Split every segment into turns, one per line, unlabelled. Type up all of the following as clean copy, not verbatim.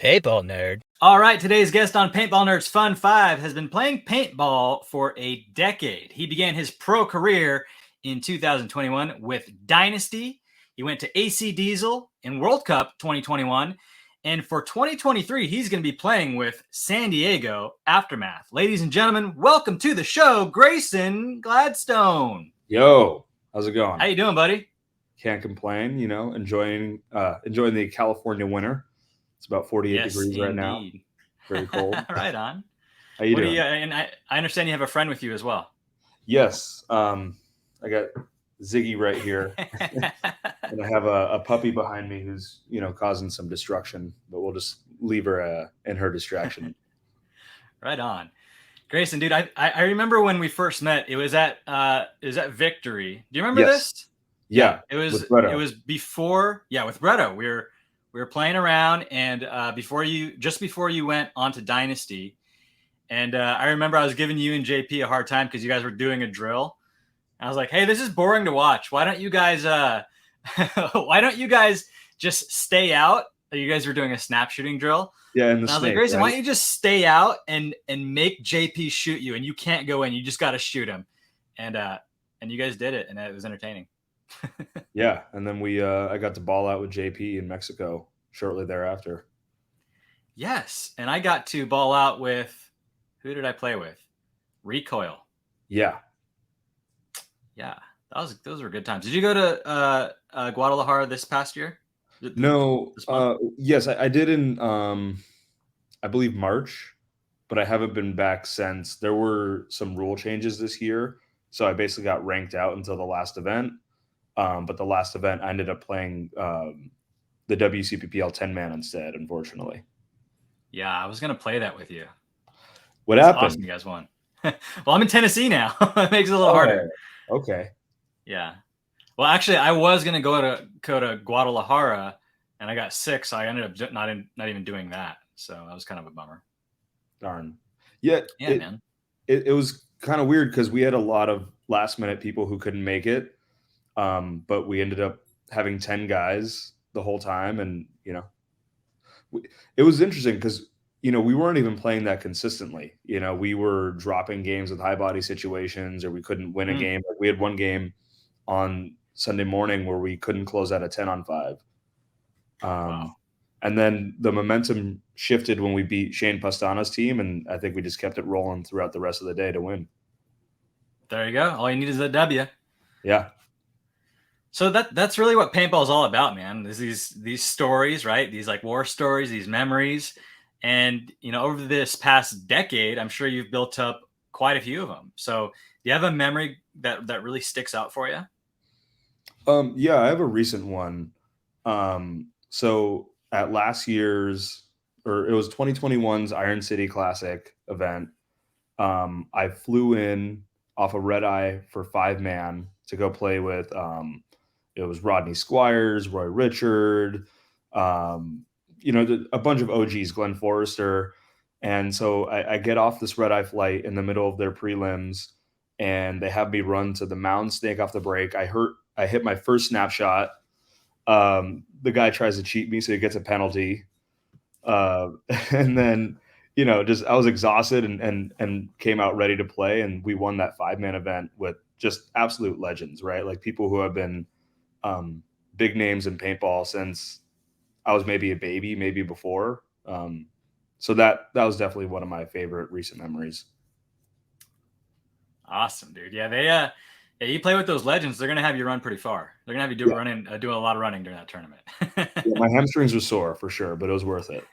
Paintball nerd.
All right, today's guest on Paintball Nerds Fun 5 has been playing paintball for a decade. He began his pro career in 2021 with Dynasty. He went to AC Diesel in World Cup 2021. And for 2023, he's going to be playing with San Diego Aftermath. Ladies and gentlemen, welcome to the show, Grayson Gladstone.
Yo, how's it going?
How you doing, buddy?
Can't complain, enjoying the California winter. It's about 48 degrees right now. Very cold.
Right on.
How you doing?
And I understand you have a friend with you as well.
Yes. I got Ziggy right here. And I have a puppy behind me who's, causing some destruction, but we'll just leave her in her distraction.
Right on. Grayson, dude, I remember when we first met. It was at Victory. Do you remember this?
Yeah.
It was before, with Bretto. We were playing around, and before you went on to Dynasty, and I remember I was giving you and JP a hard time because you guys were doing a drill. I was like, "Hey, this is boring to watch. Why don't you guys just stay out?" You guys were doing a snap shooting drill.
Yeah,
and I was like, Grayson, right? Why don't you just stay out and make JP shoot you, and you can't go in. You just got to shoot him, and you guys did it, and it was entertaining.
Yeah, and then I got to ball out with JP in Mexico shortly thereafter.
Yes, and I got to ball out with, who did I play with? Recoil.
Yeah,
those were good times. Did you go to Guadalajara this past year?
No. Yes, I did in I believe March, but I haven't been back since. There were some rule changes this year, so I basically got ranked out until the last event. But the last event, I ended up playing the WCPPL 10-man instead, unfortunately.
Yeah, I was going to play that with you.
What happened?
Awesome, you guys won. Well, I'm in Tennessee now. It makes it a little harder.
Okay.
Yeah. Well, actually, I was going to go to Guadalajara, and I got sick, so I ended up not even doing that. So that was kind of a bummer.
Darn. Yeah,
man.
It was kind of weird because we had a lot of last-minute people who couldn't make it. But we ended up having 10 guys the whole time. And, it was interesting because, we weren't even playing that consistently. We were dropping games with high body situations, or we couldn't win a game. Like we had one game on Sunday morning where we couldn't close out a 10-on-5.
Wow.
And then the momentum shifted when we beat Shane Pastana's team. And I think we just kept it rolling throughout the rest of the day to win.
There you go. All you need is a W.
Yeah.
So that's really what paintball is all about, man. There's these stories, right? These like war stories, these memories. And, over this past decade, I'm sure you've built up quite a few of them. So do you have a memory that really sticks out for you?
Yeah, I have a recent one. So at last year's, or it was 2021's Iron City Classic event, I flew in off a red eye for 5-man to go play with, it was Rodney Squires, Roy Richard, a bunch of OGs, Glenn Forrester. And so I get off this red eye flight in the middle of their prelims, and they have me run to the mountain snake off the break. I hit my first snapshot. The guy tries to cheat me, so he gets a penalty. And then, I was exhausted and came out ready to play. And we won that 5-man event with just absolute legends, right? Like people who have been big names in paintball since I was maybe a baby, maybe before. So that was definitely one of my favorite recent memories.
Awesome, dude. Yeah, you play with those legends, they're gonna have you run pretty far. They're gonna have you doing a lot of running during that tournament.
Yeah, my hamstrings were sore for sure, but it was worth it.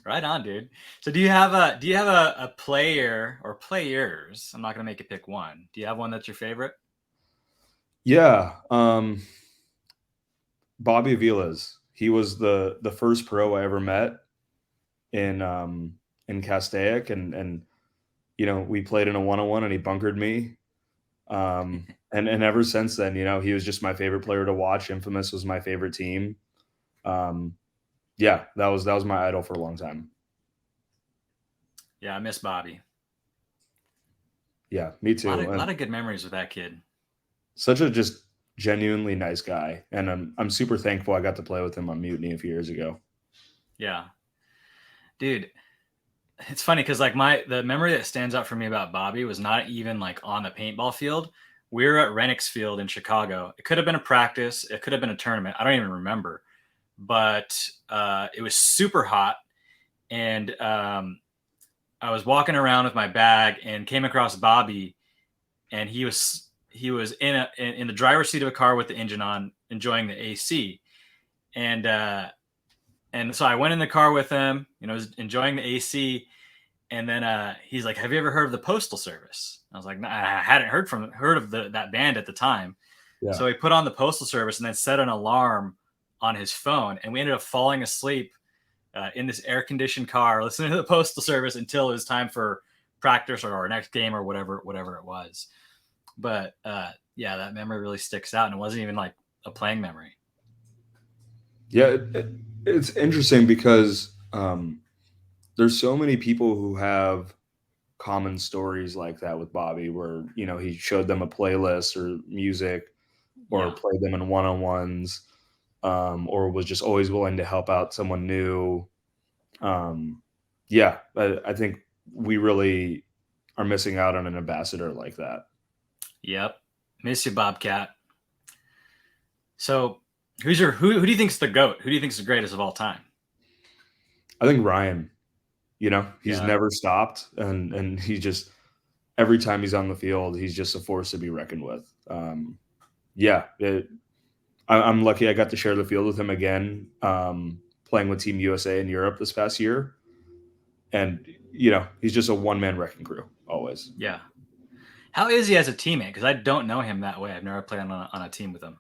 Right on, dude. So do you have a player or players? I'm not gonna make you pick one. Do you have one that's your favorite?
Yeah. Bobby Avila's. He was the first pro I ever met in Castaic, and we played in a 1-on-1 and he bunkered me. And ever since then, he was just my favorite player to watch. Infamous was my favorite team. Yeah, that was my idol for a long time.
Yeah, I miss Bobby.
Yeah, me too.
A lot of good memories with that kid.
Such a just genuinely nice guy, and I'm super thankful I got to play with him on Mutiny a few years ago.
Yeah, Dude, it's funny because like the memory that stands out for me about Bobby was not even like on the paintball field. We were at Renix Field in Chicago. It could have been a practice. It could have been a tournament. I don't even remember. But it was super hot, and I was walking around with my bag and came across Bobby, and he was in the driver's seat of a car with the engine on, enjoying the AC, and so I went in the car with him, was enjoying the AC, and then he's like, "Have you ever heard of the Postal Service?" I was like, "Nah, I hadn't heard of that band at the time."
Yeah.
So he put on the Postal Service and then set an alarm on his phone, and we ended up falling asleep in this air-conditioned car, listening to the Postal Service until it was time for practice or our next game or whatever it was. But yeah, that memory really sticks out, and it wasn't even like a playing memory.
Yeah, it's interesting because there's so many people who have common stories like that with Bobby, where he showed them a playlist or music, or
Yeah,
played them in one-on-ones, or was just always willing to help out someone new. Yeah, I think we really are missing out on an ambassador like that.
yep. Miss you, Bobcat. So who do you think's the GOAT? Who do you think's the greatest of all time?
I think Ryan, he's
Yeah,
never stopped, and he just every time he's on the field, he's just a force to be reckoned with. Yeah, I'm lucky I got to share the field with him again, playing with Team USA in Europe this past year, and he's just a one-man wrecking crew always.
yeah. How is he as a teammate? Because I don't know him that way. I've never played on a team with him.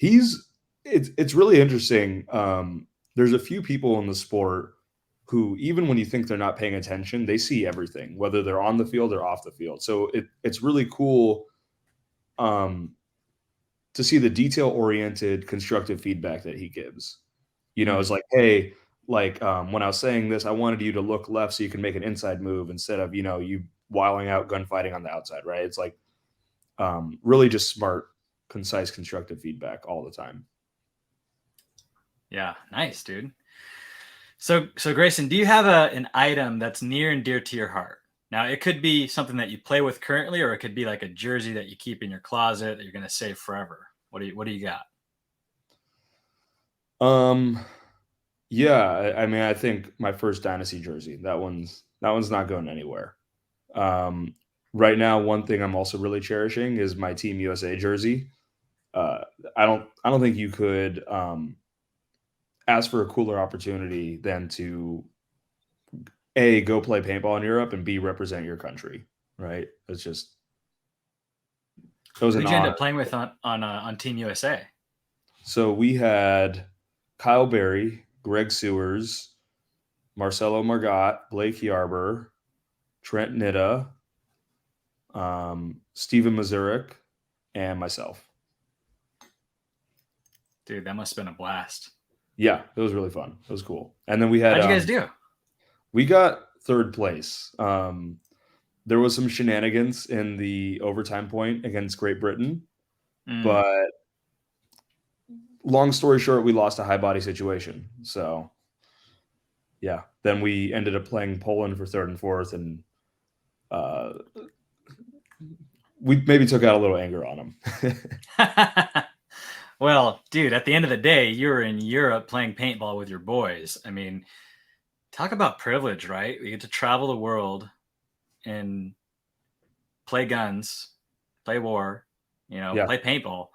It's really interesting. There's a few people in the sport who, even when you think they're not paying attention, they see everything, whether they're on the field or off the field. So it's really cool um, to see the detail-oriented, constructive feedback that he gives. It's
Mm.
like, hey, like when I was saying this, I wanted you to look left so you can make an inside move instead of you wiling out gunfighting on the outside, right? It's like really just smart, concise, constructive feedback all the time.
Yeah, nice, dude. So Grayson, do you have an item that's near and dear to your heart? Now, it could be something that you play with currently, or it could be like a jersey that you keep in your closet that you're going to save forever. What do you got?
Um, yeah, I mean, I think my first Dynasty jersey, that one's not going anywhere. Um, right now, one thing I'm also really cherishing is my Team USA jersey. Uh, I don't think you could ask for a cooler opportunity than to A, go play paintball in Europe, and B, represent your country. Right? It was an
Who'd you end
honor.
up playing with on Team USA?
So we had Kyle Berry, Greg Sewers, Marcelo Margot, Blake Yarber, Trent Nitta, Steven Mazurik, and myself.
Dude, that must have been a blast.
Yeah, it was really fun. It was cool. And then we had
How'd you guys do?
we got third place. There was some shenanigans in the overtime point against Great Britain,
Mm,
but long story short, we lost a high body situation. So yeah, then we ended up playing Poland for third and fourth, and uh, we maybe took out a little anger on them.
well, dude, at the end of the day, you were in Europe playing paintball with your boys. I mean, talk about privilege, right? We get to travel the world and play guns, play war,
Yeah,
play paintball,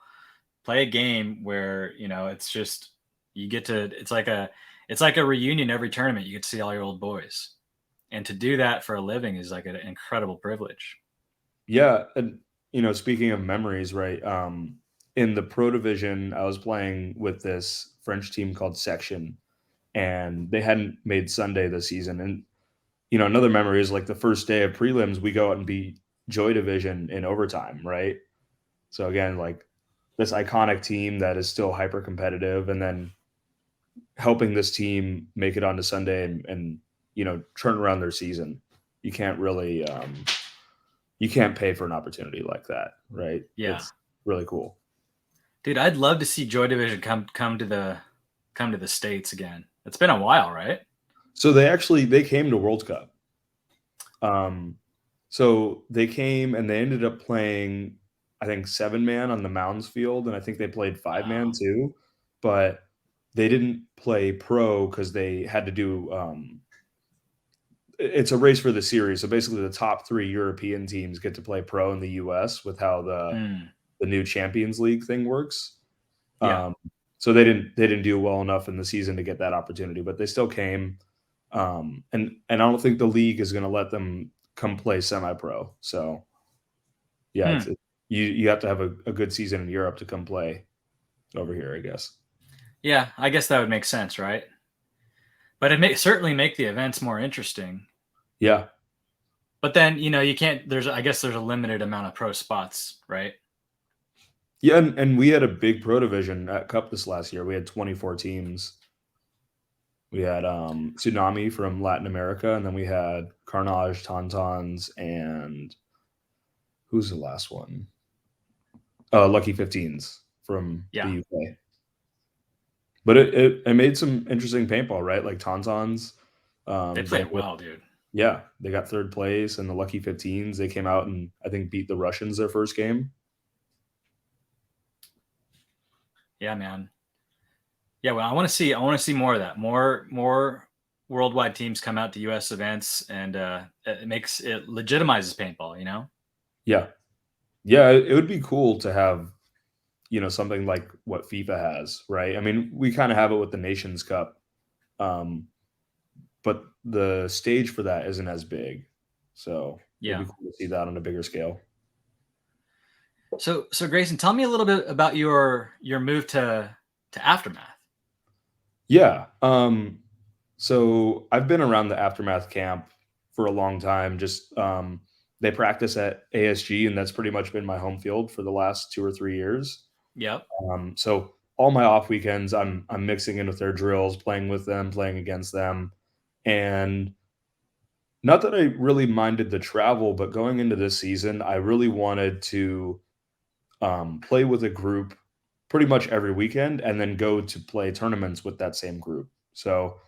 play a game where, it's just you get to it's like a reunion every tournament. You get to see all your old boys. And to do that for a living is like an incredible privilege.
yeah, and speaking of memories, right? In the pro division, I was playing with this French team called Section, and they hadn't made Sunday this season. And another memory is like the first day of prelims, we go out and beat Joy Division in overtime, right? So again, like this iconic team that is still hyper competitive, and then helping this team make it onto Sunday and turn around their season. You can't really you can't pay for an opportunity like that, right?
Yeah.
It's really cool.
Dude, I'd love to see Joy Division come to the States again. It's been a while, right?
So they came to World Cup. So they came and they ended up playing, I think, 7-man on the Mounds field, and I think they played 5-man
Wow.
too, but they didn't play pro because they had to do. It's a race for the series, so basically the top 3 European teams get to play pro in the U.S. with how
Hmm.
the new Champions League thing works.
Yeah.
Um, so they didn't do well enough in the season to get that opportunity, but they still came. And I don't think the league is going to let them come play semi-pro. So yeah,
Hmm.
you have to have a good season in Europe to come play over here, I guess.
Yeah, I guess that would make sense, right? But it may certainly make the events more interesting.
Yeah,
But then, you can't I guess there's a limited amount of pro spots, right?
yeah, and we had a big pro division at Cup this last year. We had 24 teams. We had Tsunami from Latin America, and then we had Carnage, Tauntauns, and who's the last one? Lucky 15s from the
Yeah.
UK. But it made some interesting paintball, right? Like Tauntauns,
They
they
played well, dude.
yeah, they got 3rd place, and the Lucky 15s, they came out and I think beat the Russians their first game.
Yeah, man. Yeah, well, I want to see more of that. More worldwide teams come out to US events, and it legitimizes paintball,
Yeah. Yeah, it would be cool to have, something like what FIFA has, right? I mean, we kinda have it with the Nations Cup, um, but the stage for that isn't as big. So, it'd be
Yeah.
cool to see that on a bigger scale.
So Grayson, tell me a little bit about your move to Aftermath.
Yeah, so I've been around the Aftermath camp for a long time. Just they practice at ASG, and that's pretty much been my home field for the last 2 or 3 years.
Yep.
So all my off weekends, I'm mixing in with their drills, playing with them, playing against them, and not that I really minded the travel, but going into this season, I really wanted to play with a group pretty much every weekend, and then go to play tournaments with that same group. So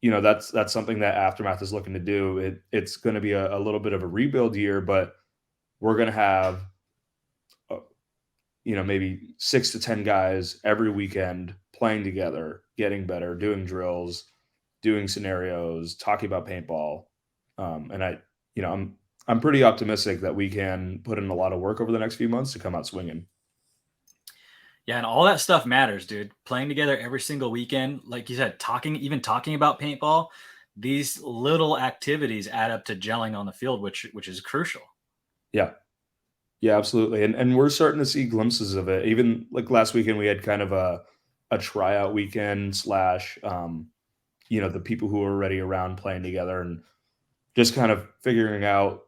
that's something that Aftermath is looking to do. It's going to be a little bit of a rebuild year, but we're going to have uh, maybe 6 to 10 guys every weekend playing together, getting better, doing drills, doing scenarios, talking about paintball. And I'm pretty optimistic that we can put in a lot of work over the next few months to come out swinging.
Yeah, and all that stuff matters, dude. Playing together every single weekend, like you said, talking about paintball, these little activities add up to gelling on the field, which is crucial.
Yeah. Yeah, absolutely. And we're starting to see glimpses of it. Even like last weekend, we had kind of a tryout weekend slash, the people who were already around playing together and just kind of figuring out,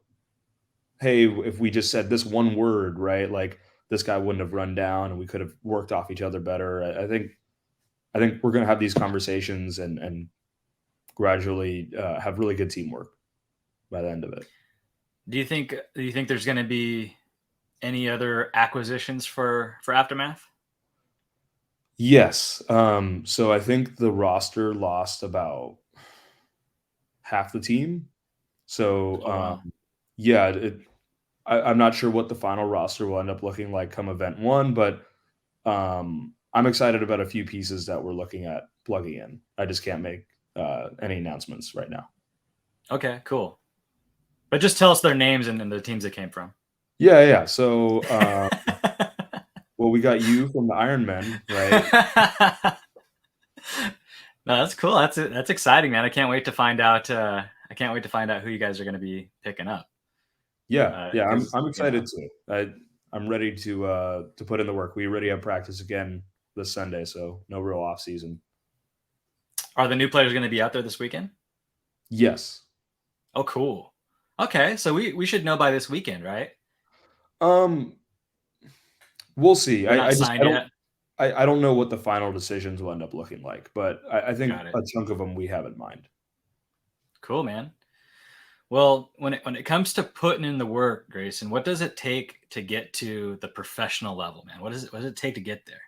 hey, if we just said this one word, right, like this guy wouldn't have run down and we could have worked off each other better. I think we're going to have these conversations and gradually have really good teamwork by the end of it.
Do you think there's going to be any other acquisitions for Aftermath?
Yes. So I think the roster lost about half the team. So
Oh wow.
yeah, I'm not sure what the final roster will end up looking like come event one, but I'm excited about a few pieces that we're looking at plugging in. I just can't make any announcements right now.
Okay, cool. But just tell us their names and the teams they came from.
Yeah, yeah. So, well, we got you from the Iron Men, right?
No, that's cool. That's exciting, man. I can't wait to find out. I can't wait to find out who you guys are going to be picking up.
Yeah, yeah. I'm
Because
I'm excited too. I'm ready to put in the work. We already have practice again this Sunday, so no real off season.
are the new players going to be out there this weekend?
Yes.
Oh, cool. Okay, so we should know by this weekend, right?
Um, we'll see.
They're
I
not
just
signed yet.
I don't know what the final decisions will end up looking like, but I think
Got it.
a chunk of them we have in mind.
Cool, man. Well, when it comes to putting in the work, Grayson, what does it take to get to the professional level, man? What does it take to get there?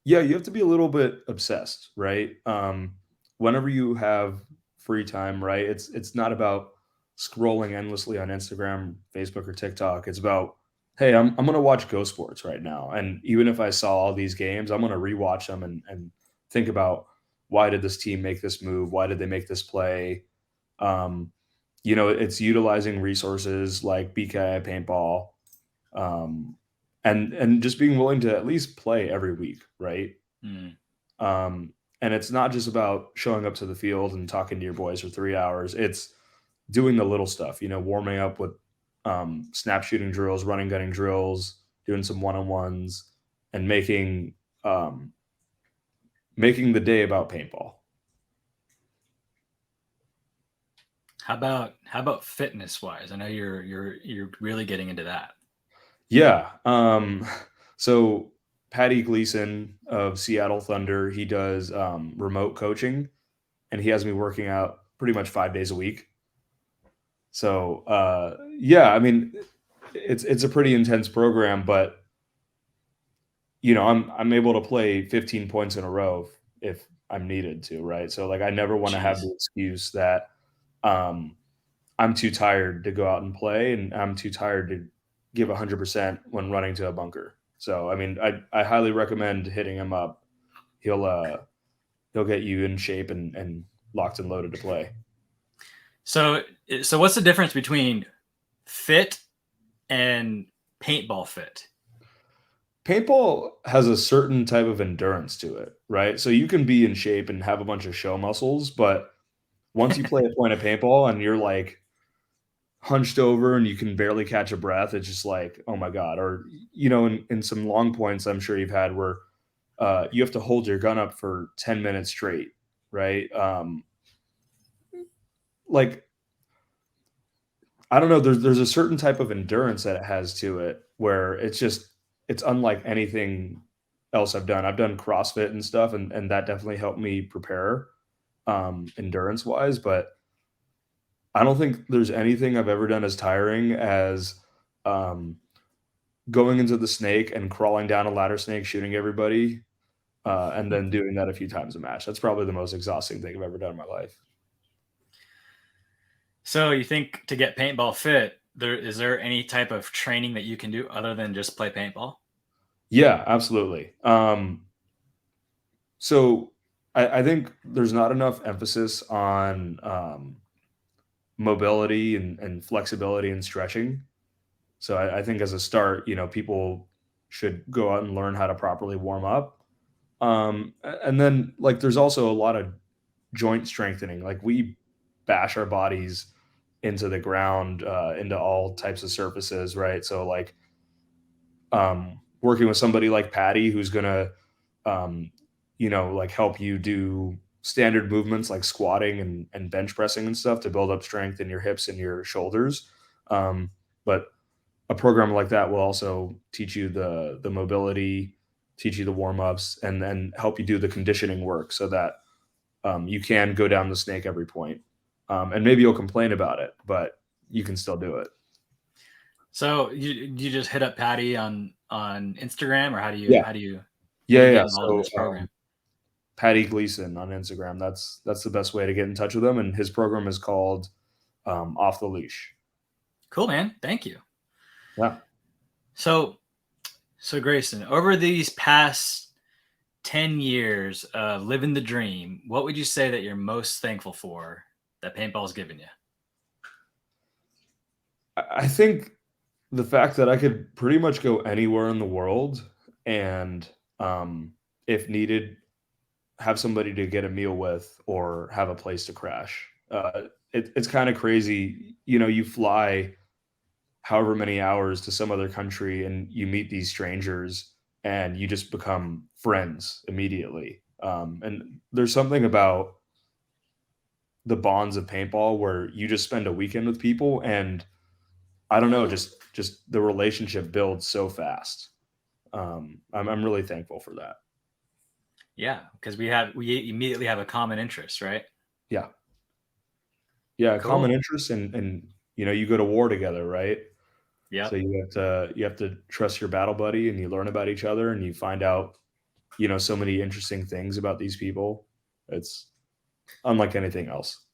Yeah, you have to be a little bit obsessed, right? Whenever you have free time, right? It's not about scrolling endlessly on Instagram, Facebook, or TikTok. It's about, hey, I'm gonna watch Go Sports right now, and even if I saw all these games, I'm gonna rewatch them and think about, why did this team make this move? Why did they make this play? Um, it's utilizing resources like BKI Paintball, um, and just being willing to at least play every week, right?
Mm.
Um, and it's not just about showing up to the field and talking to your boys for 3 hours. It's doing the little stuff, warming up with snap shooting drills, running gunning drills, doing some one on ones, and um, making the day about paintball.
How about fitness wise? I know you're really getting into that.
Yeah. So Patty Gleason of Seattle Thunder, he does remote coaching, and he has me working out pretty much 5 days a week. So yeah, I mean, it's a pretty intense program, but I'm able to play 15 points in a row if I'm needed to, right? So like I never want to have
Jeez.
the excuse that um, I'm too tired to go out and play, and I'm too tired to give 100% when running to a bunker. So I mean, I highly recommend hitting him up. He'll get you in shape and locked and loaded to play.
So what's the difference between fit and paintball fit?
Paintball has a certain type of endurance to it, right? So you can be in shape and have a bunch of show muscles, but once you play a point of paintball and you're like hunched over and you can barely catch a breath, it's just like, oh my God. Or, in some long points I'm sure you've had where you have to hold your gun up for 10 minutes straight, right? Like, I don't know, there's a certain type of endurance that it has to it where it's unlike anything else I've done. I've done CrossFit and stuff, and that definitely helped me prepare endurance wise, but I don't think there's anything I've ever done as tiring as um, going into the snake and crawling down a ladder snake, shooting everybody, and then doing that a few times a match. That's probably the most exhausting thing I've ever done in my life.
So you think to get paintball fit, is there any type of training that you can do other than just play paintball?
Yeah, absolutely. So I think there's not enough emphasis on mobility and flexibility and stretching. So I think as a start, people should go out and learn how to properly warm up. And then like there's also a lot of joint strengthening. Like we bash our bodies into the ground, into all types of surfaces, right? So like working with somebody like Patty, who's gonna, um, like help you do standard movements like squatting and bench pressing and stuff to build up strength in your hips and your shoulders. But a program like that will also teach you the mobility, teach you the warm ups, and then help you do the conditioning work so that you can go down the snake every point. And maybe you'll complain about it, but you can still do it.
So you just hit up Patty on Instagram, or how do you
Yeah,
how do you how do
yeah,
you
yeah.
get involved in
So
this program?
Patty Gleason on Instagram. That's the best way to get in touch with him. And his program is called Off the Leash.
Cool, man. Thank you.
Yeah.
So so Grayson, over these past 10 years of living the dream, what would you say that you're most thankful for that paintball's given you?
I think the fact that I could pretty much go anywhere in the world and, if needed, have somebody to get a meal with or have a place to crash. It's kind of crazy. You fly however many hours to some other country and you meet these strangers and you just become friends immediately. And there's something about the bonds of paintball where you just spend a weekend with people and I don't know, just the relationship builds so fast. I'm really thankful for that.
Yeah, because we immediately have a common interest, right?
Yeah, yeah, common
Cool.
interests and you go to war together, right? So
Yep.
you have to trust your battle buddy and you learn about each other and you find out so many interesting things about these people. It's unlike anything else.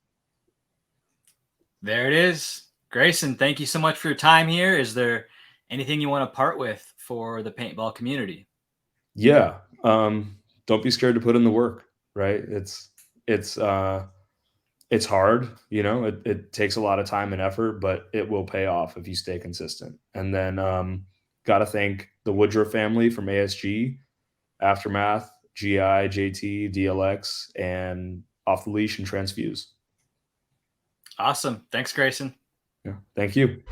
There it is. Grayson, thank you so much for your time here. Is there anything you want to part with for the paintball community?
Yeah. Don't be scared to put in the work, right? It's hard, it takes a lot of time and effort, but it will pay off if you stay consistent. And then got to thank the Woodruff family from ASG, Aftermath, GI, JT, DLX, and Off the Leash and Transfuse.
Awesome. Thanks, Grayson.
Yeah. Thank you.